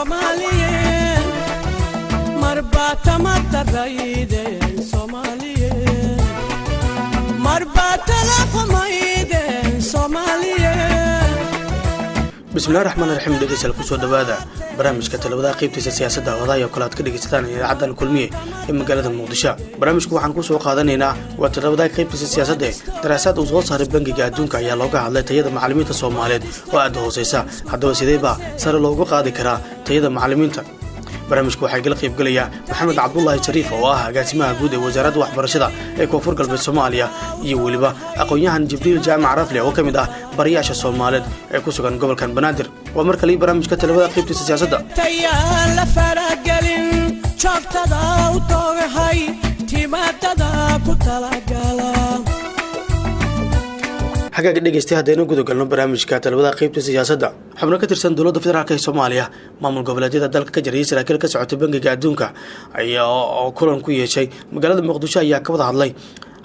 Somalian marbata matarayden Somalian marbata la xumayden Somalian bismillaahir rahmaanir rahiim dhegeystayaal ku soo dhawaada barnaamijka talabada qaybtiisa siyaasadda wadaya kala ka dhageysataan idaacadda kulmiye ee magaalada Muqdisho barnaamijku waxaan ku soo qaadanaynaa waa talabada qaybtiisa siyaasadda daraasad uu soo saaray bangiga adduunka ayaa looga hadlay tayada macallimiinta Soomaaliyeed oo aad u hooseysa haddaba sideeba sare loogu qaadi karaa tayada macallimiinta barnaamijku waxaa gal qayb galaya Maxamed Cabdullaahi Shariif oo ah agaasimaha guud ee wasaaradda waxbarashada ee Koonfur Galbeed Soomaaliya iyo waliba aqoon-yahan Jibriil Jaamac Rafle oo kamid ah bariyaasha Soomaaliyeed ee ku sugan gobolka Banaadir waa mar kale barnaamijka talabada qaybtiisa siyaasadda tayala faragalin chaptada u toogahay timaadada ku talagala xagga dhageystayaasha haddaynu gudo galno barnaamijka talabada qaybtiisa siyaasadda xubno ka tirsan dowladda federaalka ee Soomaaliya maamul goboleedyada dalka ka jiray saraakiil ka socota bangiga adduunka ayaa kulan ku yeeshay magaalada Muqdisho ayaa ka wada hadlay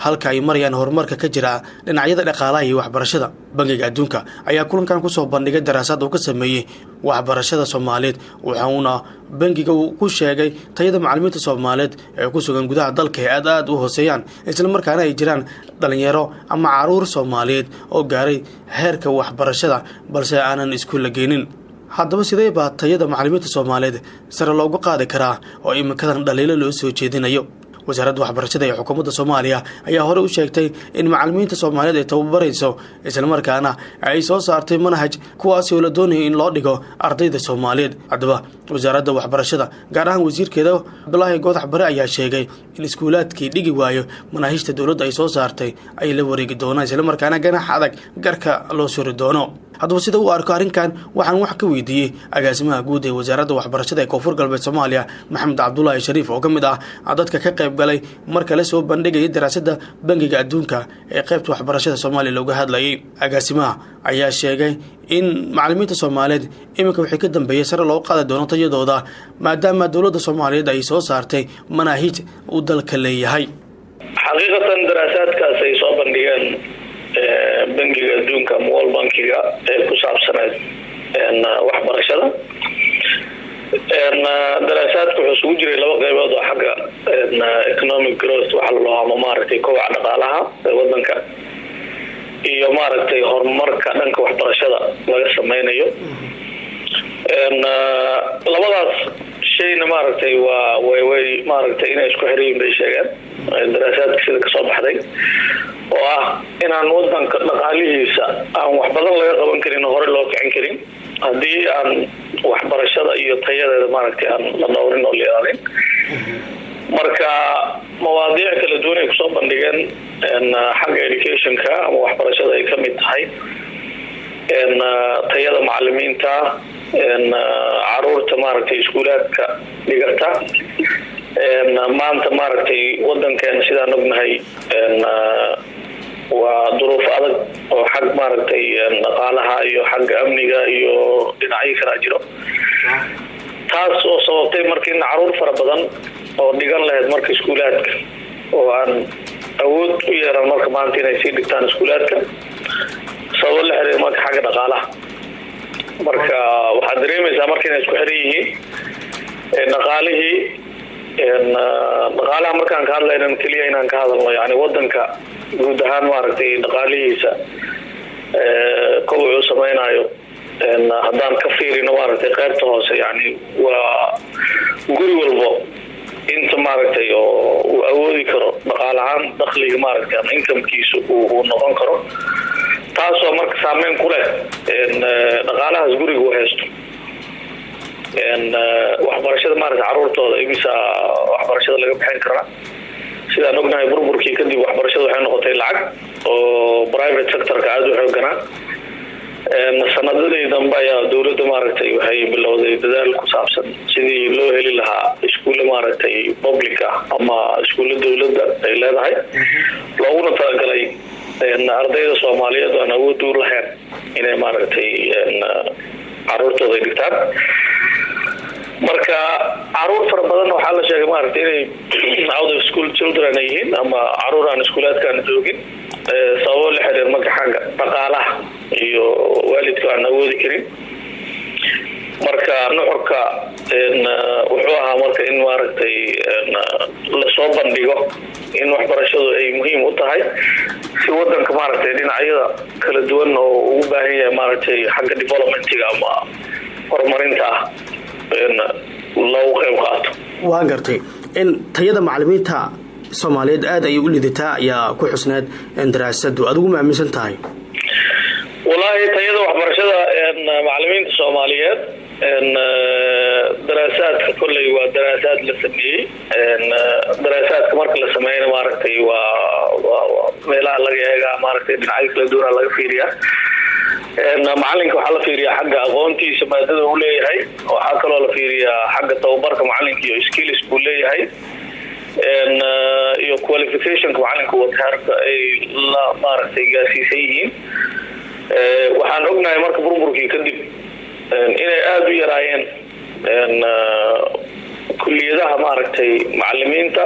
halka ay marayaan horumarka ka jira dhinacyada dhaqaalaha iyo waxbarashada bangiga adduunka ayaa kulankan ku soo bandhigay daraasad uu ka sameeyay waxbarashada Soomaaliyeed waxaana bangiga uu ku sheegay tayada macallimiinta Soomaaliyeed ee ku sugan gudaha dalka ay aad u hooseeyaan isla markaana ay jiraan dhalinyaro ama caruur Soomaaliyeed oo gaaray heerka waxbarashada balse aanan isku lageenin haddaba sidee baa tayada macallimiinta Soomaaliyeed sare loogu qaadi karaa oo imikadan dhaliilo loo soo jeedinayo wasaaradda waxbarashada ee xukuumadda Soomaaliya ayaa hore u sheegtay in macallimiinta Soomaaliyeed ay tababarayso isla markaana ay soo saartay manhaj kuwaas oo la doonayo in loo dhigo ardayda Soomaaliyeed haddaba wasaaradda waxbarashada gaar ahaan wasiirkeeda Abdullaahi Goodax Bare ayaa sheegay in iskuulaadkii dhigi waayo manhajta dawladda ay soo saartay ay la wareegi doonaan isla markaana ganax adag garka loo soo doono haddaba sida uu arko arrinkan waxaan wax ka weydiiyay agaasimaha guud ee wasaaradda waxbarashada ee Koonfur Galbeed Soomaaliya Maxamed Cabdullaahi Shariif oo kamid ah dadka ka qayb galay marka la soo bandhigay daraasadda bangiga adduunka ee qaybta waxbarashada Soomaaliya looga hadlayay agaasimaha ayaa sheegay in macallimiinta Soomaaliyeed iminka wixii ka dambeeyay sare loo qaadi doono tayadooda maadaama dawladda Soomaaliyeed ay soo saartay manhaj uu dalka leeyahay xaqiiqatan daraasadkaas ay soo bandhigeen bangiga adduunka World Bankiga ee ku saabsaneed waxbarashada daraasadku wuxuu isugu jiray laba qaybood oo xagga economic growth waxa la yiraahdo maaragtay kobaca dhaqaalaha ee wadanka iyo maaragtay horumarka dhanka waxbarashada laga sameeyo labadaas shayna maaragtay waa way maaragtay inay isku xiriireen bay sheegeen daraasadka sida ka soo baxday oo ah inaan wadanka dhaqaalihiisa aan wax badan laga qaban karin hore loo kicin karin hadii aan waxbarashada iyo tayadeeda maaragtay aan la dhowrin oo leeyahay marka mawaadiic kala duwan ay ku soo bandhigeen xagga educationka ama waxbarashada ay kamid tahay tayada macallimiinta caruurta maaragtay iskuulaadka dhigata maanta maaragtay wadankan sidaan ognahay waa duruuf adag oo xag maaragtay dhaqaalaha iyo xagga amniga iyo dhinacyo kala jiro taas oo sababtay markii caruur fara badan oo dhigan lahayd marka iskuulaadka oo aan awood u yeelan marka maanta inay sii dhigtaan iskuulaadka sabab la xiriir marka xagga dhaqaalaha marka waxaad dareemaysaa marka inay isku xiran yihiin dhaqaalihii dhaqaalaha markaan ka hadlayna kaliya inaan ka hadalno yani wadanka guud ahaan maaragtay dhaqaalihiisa koboc uu samaynayo haddaan ka fiirino maaragtay qaybta hoose yani waa guri walbo inta maaragtay oo uu awoodi karo dhaqaalahaan dakhliga maaragtay ama incomekiisu uu noqon karo taasoo marka saameyn ku leh dhaqaalahaas guriga uu haysto waxbarashada maaragtay caruurtooda imisa waxbarashada laga bixin karaa sidaan ognahay burburkii kadib waxbarashada waxay noqotay lacag oo private sectorka aad u xooganaa sanadadii dambe ayaa dawladda maaragtay waxay bilowday dadaal ku saabsan sidii loo heli lahaa iskuulo maaragtay public ah ama iskuulo dawladda ay leedahay looguna talagalay ardayda Soomaaliyeed oo aan awood u lahayn inay maaragtay caruurtooda dhigtaan marka caruur fara badan waxa la sheegay maaragtay inay out of school children ay yihiin ama caruur aan iskuulaadkan joogin sabab la xiriir marka xagga dhaqaalaha iyo waalidka aan awoodi karin marka nuxurka wuxuu ahaa marka in maaragtay la soo bandhigo in waxbarashadu ay muhiim u tahay si wadanka maaragtay dhinacyada kala duwan oo ugu baahan yahay maaragtay xagga developmentiga ama horumarinta loo qayb qaato. waa gartay in tayada macallimiinta Soomaaliyeed aad ay u lidataa ayaa ku xusneed daraasadu adigu ma aaminsan tahay? wallahi tayada waxbarashada macallimiinta Soomaaliyeed daraasaadka kulay waa daraasaad la sameeyay daraasaadka marka la sameeyay maaragtay waa meelaha laga eega maaragtay dhinacyo kala duwan laga fiiriyaa macalinka waxa la fiiriyaa xagga aqoontiisa maadada uu leeyahay waxa kaloo la fiiriyaa xagga tababarka macalinka iyo skills uu leeyahay iyo qualification macalinka wadaarka ay la maaragtay gaarsiisan yihiin waxaan ognahay marka burburkii kadib inay aad u yaraayeen kulliyadaha maaragtay macallimiinta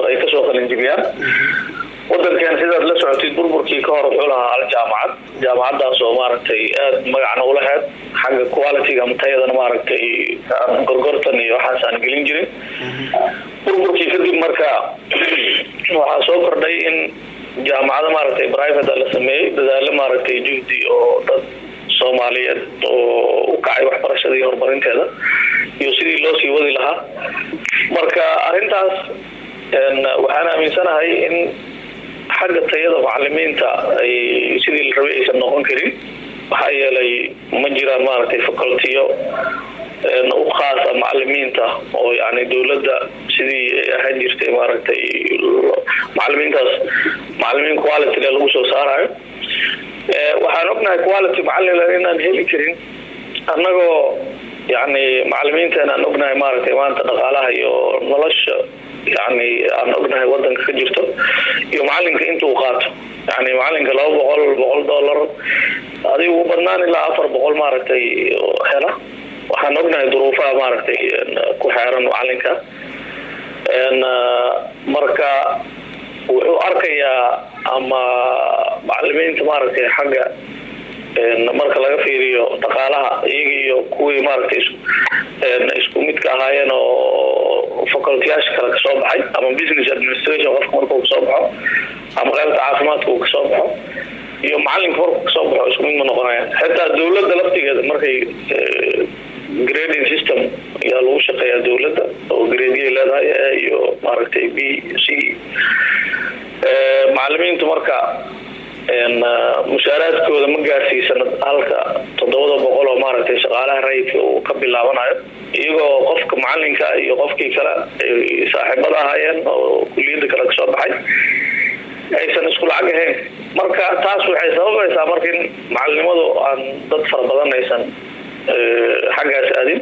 ay kasoo qalin jibiyaan wadankan sidaad la socotid burburkii ka hor wuxuu lahaa hal jaamacadaas oo maaragtay aad magacna u lahayd xagga quality-ga ama tayadana maaragtay gorgortan iyo waxaas aan gelin jirin burburkii kadib marka waxaa soo kordhay in jaamacada maaragtay private la sameeyay dadaalo maaragtay juhdi oo dad Soomaaliyeed oo u kacay waxbarashada iyo horumarinteeda iyo sidii loo sii wadi lahaa marka arintaas waxaan aaminsanahay in xagga tayada macallimiinta ay sidii la rabay aysan noqon karin waxa yeelay ma jiraan maaragtay faculty-yo u khaas ah macallimiinta oo yani dawladda sidii ahaan jirtay maaragtay macallimiintaas macallimiin quality lagu soo saarayo waxaan ognahay quality macallin inaan heli karin annagoo yani macallimiinteena aan ognahay maaragtay maanta dhaqaalaha iyo nolosha yani aan ognahay wadanka ka jirto iyo macalinka intuu qaato yani macalinka $100 adigu u badnaan ilaa 400 maaragtay hela waxaan ognahay duruufaha maaragtay ku xeeran macalinka marka wuxuu arkayaa ama macallimiinta maaragtay xagga marka laga fiiriyo dhaqaalaha iyaga iyo kuwii maaragtay isku midka ahaayeen oo faculty-yaasha kale kasoo baxay ama business administration qofka markuu kasoo baxo ama qaybta caafimaadka uu kasoo baxo iyo macalinka markuu kasoo baxo isku mid ma noqonayaan xitaa dawladda laftigeeda markay grading system yaa lagu shaqeeyaa dawladda oo gradeay leedahay iyo maaragtay B C macallimiintu marka mushaaraadkooda ma gaarsiisana halka 700 oo maaragtay shaqaalaha rayidka uu ka bilaabanayo iyagoo qofka macalinka iyo qofkii kale saaxiibada ahaayeen oo kulliyada kale ka soo baxay aysan isku lacag ahayn marka taas waxay sababaysaa marka in macalinimadu aan dad fara badan aysan xaggaas aadin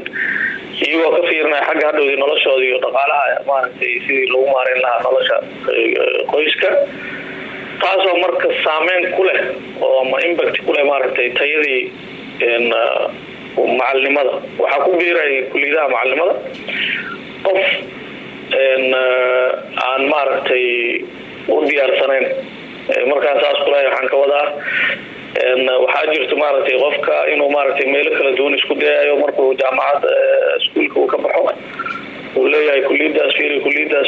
iyagoo ka fiirinaya xagga hadhowdii noloshooda iyo dhaqaalaha maaragtay sidii lagu maareyn lahaa nolosha qoyska taasoo marka saameyn ku leh oo ama impact ku leh maaragtay tayadii macalinimada waxaa ku biiray kulliyadaha macalinimada qof aan maaragtay u diyaarsanayn markaan saas ku leeyahay waxaan ka wadaa waxaa jirto maaragtay qofka inuu maaragtay meelo kala duwan isku dayayo markuu jaamacad iskuulka uu ka baxo uu leeyahay kulliyadaas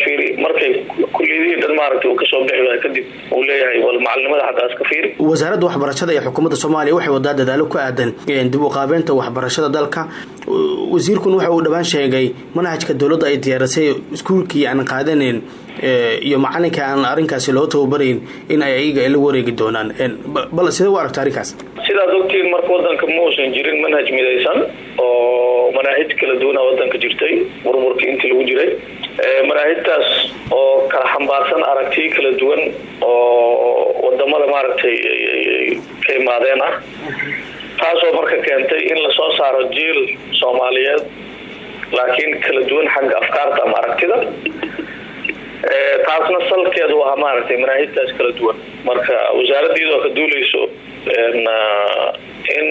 fiiri markay kulliyadii dhan maaragtay uu kasoo bixi waayo kadib uu leeyahay wal macalinimada xataa iska fiiri wasaaradda waxbarashada ee xukuumadda Soomaaliya waxay wadaa dadaalo ku aadan dib u qaabeynta waxbarashada dalka wasiirkuna waxa uu dhawaan sheegay manhajka dawladda ay diyaarisay iskuulkii aan qaadaneyn iyo macalinka aan arinkaasi loo tababareyn in ay iyaga la wareegi doonaan bal sidoo aragtaa arrinkaas sidaad ogtiin marka wadanka ma uusan jirin manhaj midaysan oo manhaj kala duwan wadanka jirtay burburkii intii lagu jiray manhajtaas oo kala xambaarsan aragti kala duwan oo wadamada maaragtay ka imaadeen ah taasoo marka keentay in la soo saaro jiil Soomaaliyeed laakiin kala duwan xagga afkaarta ama aragtida taasna salkeedu waa maaragtay manhajtaas kala duwan marka wasaaraddeedu ka duuleyso in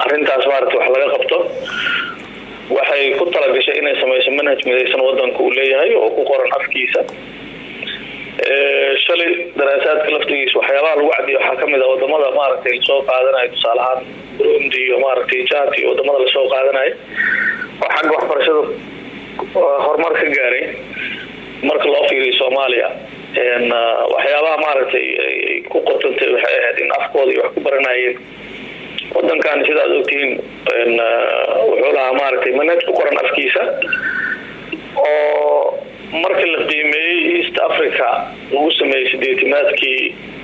arintaas maaragtay wax laga qabto waxay ku talagashay inay samayso manhaj midaysan wadanku uu leeyahay oo ku qoran afkiisa shalay daraasaadka laftigiisa waxyaabaha lagu cadiyo waxaa kamid ah wadamada maaragtay lasoo qaadanayo tusaale ahaan Burundi iyo maaragtay Chad iyo wadamada lasoo qaadanayo oo xagga waxbarashada horumar ka gaaray marka loo fiiriyo Soomaaliya waxyaabaha maaragtay ku qotantay waxay ahayd in afkooda wax ku baranayeen wadankan sida aad ogtiin wuxuu lahaa maaragtay manhaj ku qoran afkiisa oo marka la qiimeeyay East Africa lagu sameeyay sideetimaadkii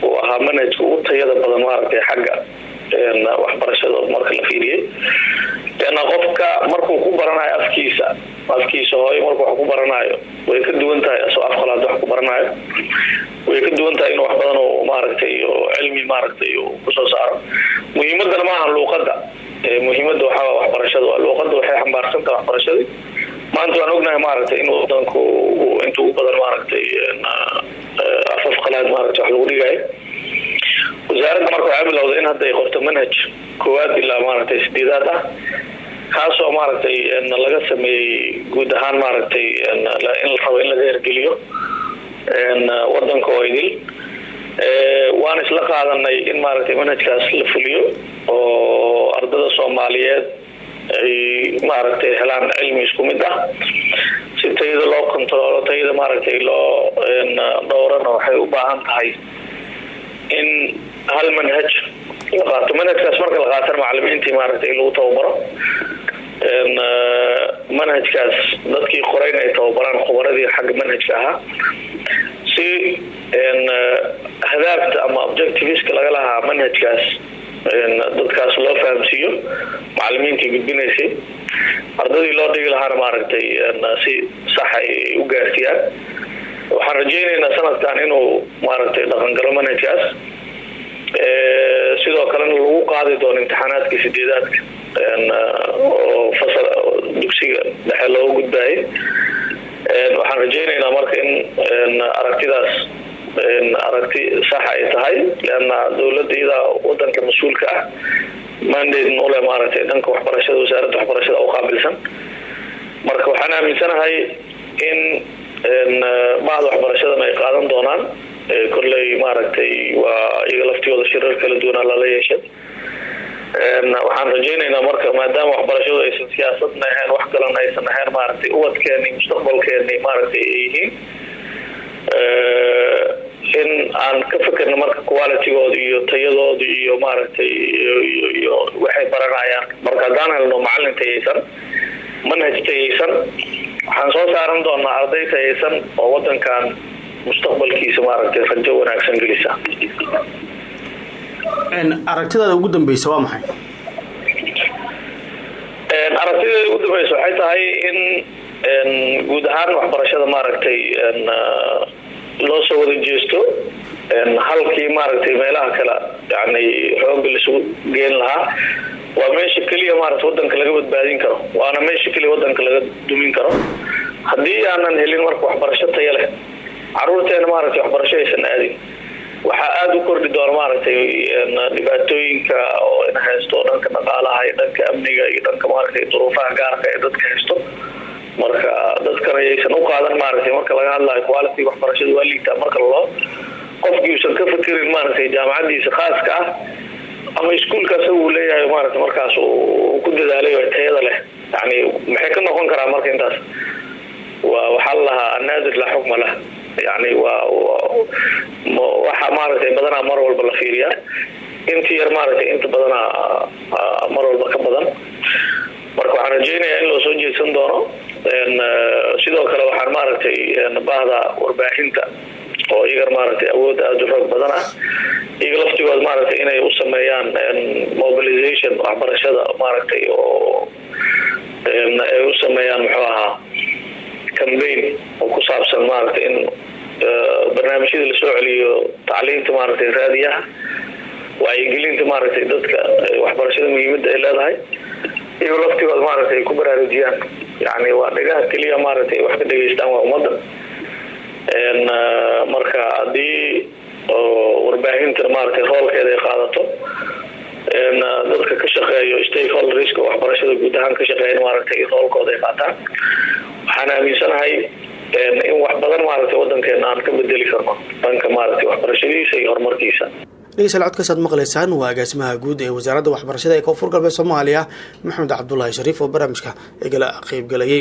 oo ahaa manhajka ugu tayada badan maaragtay xagga waxbarashada marka la fiiriyay qofka markuu ku baranayo afkiisa hooyo markuu wax ku baranayo way ka duwan tahay soo afqalaad wax ku baranayo way ka duwan tahay inuu wax badan oo maaragtay oo cilmi maaragtay oo ku soo saaro muhiimadana ma aha luqadda muhiimadda waxa waxbarashada waa luqadda waxay xambaarsan tahay waxbarashada maanta waan ognahay maaragtay inuu wadanku inta ugu badan maaragtay afqalaad maaragtay wax lagu dhigayo wasaaradda marka waxay bilowday in hadda ay qorto manhaj koowaad ilaa maaragtay sideedaad ah kaasoo maaragtay laga sameeyay guud ahaan maaragtay in la rabo in laga hirgeliyo wadanka oo idil waan isla qaadanay in maaragtay manhajkaas la fuliyo oo ardada Soomaaliyeed ay maaragtay helaan cilmi isku mid ah si tayada loo kontrolo tayada maaragtay loo dhowrana waxay u baahan tahay in hal manhaj la qaato manhajkaas marka la qaato macallimiintii maaragtay lagu tababaro manhajkaas dadkii qorayna ay tababaraan khubaradii xagga manhajka ahaa si hadaafta ama objectiveska laga lahaa manhajkaas dadkaas loo fahamsiiyo macallimiintii gudbinaysay ardadii loo dhigi lahaana maaragtay si sax ay u gaarsiiyaan waxaan rajaynaynaa sanadkan inuu maaragtay dhaqangalo manhajkaas sidoo kalena lagu qaadi doono imtixaanaadkii sideedaadka oo fasal dugsiga dhexe loo gudbaayay waxaan rajaynaynaa marka in aragtidaas aragti sax ay tahay leanna dowladda iyada wadanka mas-uulka ah mandate ule maaragtay dhanka waxbarashada wasaaradda waxbarashada u qaabilsan marka waxaan aaminsanahay in bahda waxbarashadana ay qaadan doonaan kolley maaragtay waa iyaga laftiyooda shirar kala duwan lala yeeshay waxaan rajaynaynaa marka maadaama waxbarashadu aysan siyaasadna ahayn wax kalena aysan ahayn maaragtay ubadkeeni mustaqbalkeeni maaragtay ay yihiin in aan ka fikirno marka qualitygooda iyo tayadooda iyo maaragtay iyo waxay baranayaan marka haddaan helno macallin tayaysan manhaj tayaysan waxaan soo saaran doonaa arday tayaysan oo wadankan mustaqbalkiisa maaragtay rajo wanaagsan gelisa aragtidaada ugu dambeysa waa maxay aragtidaada ugu dambeysa waxay tahay in guud ahaan waxbarashada maaragtay loo soo wada jeesto halkii maaragtay meelaha kale yani xoog la isugu geen lahaa waa meesha kaliya maaragtay wadanka laga badbaadin karo waana meesha kaliya wadanka laga dumin karo haddii aanan helin marka waxbarasho tayo leh caruurteena maaragtay waxbarasho aysan aadin waxaa aada u kordhi doona maaragtay dhibaatooyinka oo in haysto dhanka dhaqaalaha iyo dhanka amniga iyo dhanka maaragtay duruufaha gaarka ee dadka haysto marka dadkana aysan u qaadan maaragtay marka laga hadlayo quality waxbarashada waa liigtaa marka loo qofkii uusan ka fikirin maaragtay jaamacadiisa khaaska ah ama iskuulkaas uu leeyahay maaragtay markaas uu ku dadaalay oo tayada leh yani maxay ka noqon karaa marka intaas waa waxa lahaa anaadir la xukma lah yani waxa maaragtay badanaa mar walba la fiiriyaa intii yar maaragtay inta badanaa mar walba ka badan marka waxaan rajaynayaa in loo soo jeedsan doono sidoo kale waxaan maaragtay bahda warbaahinta oo iyaga maaragtay awood aad u xoog badan ah iyaga laftigood maaragtay inay u sameeyaan mobilization waxbarashada maaragtay oo ay u sameeyaan muxuu ahaa campaign oo ku saabsan maaragtay in barnaamijyada la soo celiyo tacliinta maaragtay raadiyaha wacyigelinta maaragtay dadka waxbarashada muhiimadda ay leedahay iyo laftigood maaragtay ku baraarujiyaan yani waa dhagaha keliya maaragtay wax ka dhageystaan waa ummadda marka haddii warbaahinta maaragtay roolkeeda ay qaadato dadka ka shaqeeyo stakeholderska waxbarashada guud ahaan ka shaqeeya maaragtay roolkooda ay qaataan waxaan aaminsanahay in wax badan maaragtay wadankeena aan ka bedeli karno dhanka maaragtay waxbarashadiisa iyo horumarkiisa. dhegeystayaal codkaasaad maqlaysaan waa agaasimaha guud ee wasaaradda waxbarashada ee koonfur galbeed Soomaaliya Maxamed Cabdullaahi Shariif oo barnaamijka igala qaybgalayay.